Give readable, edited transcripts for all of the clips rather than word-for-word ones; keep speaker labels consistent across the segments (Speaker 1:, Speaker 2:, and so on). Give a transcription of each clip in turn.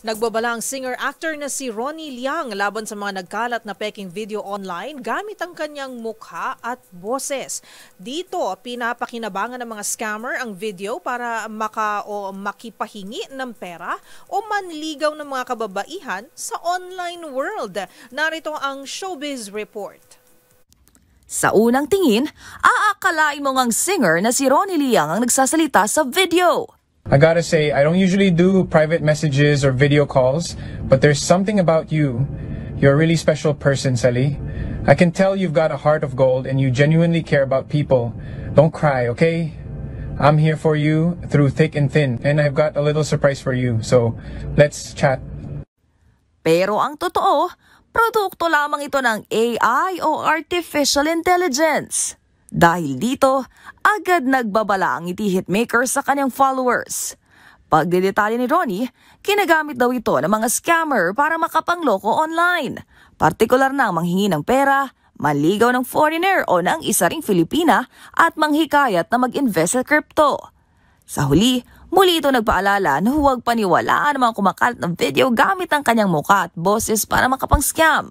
Speaker 1: Nagbabala ang singer-actor na si Ronnie Liang laban sa mga nagkalat na peking video online gamit ang kanyang mukha at boses. Dito, pinapakinabangan ng mga scammer ang video para makipahingi ng pera o manligaw ng mga kababaihan sa online world. Narito ang Showbiz Report.
Speaker 2: Sa unang tingin, aakalain mo ngang singer na si Ronnie Liang ang nagsasalita sa video.
Speaker 3: I gotta say, I don't usually do private messages or video calls, but there's something about you. You're a really special person, Sally. I can tell you've got a heart of gold and you genuinely care about people. Don't cry, okay? I'm here for you through thick and thin, and I've got a little surprise for you, so let's chat.
Speaker 2: Pero ang totoo, produkto lamang ito ng AI o Artificial Intelligence. Dahil dito, agad nagbabala ang ngiti hitmaker sa kanyang followers. Pagdedetalye ni Ronnie, kinagamit daw ito ng mga scammer para makapangloko online. Partikular na ang manghingi ng pera, manligaw ng foreigner o ng isa ring Filipina at manghikayat na mag-invest sa crypto. Sa huli, muli ito nagpaalala na huwag paniwalaan ang mga kumakalat na video gamit ang kanyang mukha at boses para makapang-scam.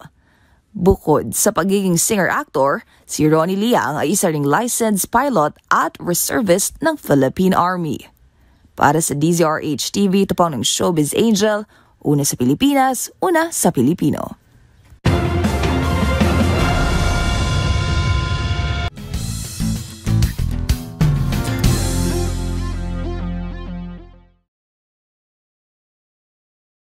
Speaker 2: Bukod sa pagiging singer-actor, si Ronnie Liang ay isa ring licensed pilot at reservist ng Philippine Army. Para sa DZRH TV, ito po ng Showbiz Angel, una sa Pilipinas, una sa Pilipino.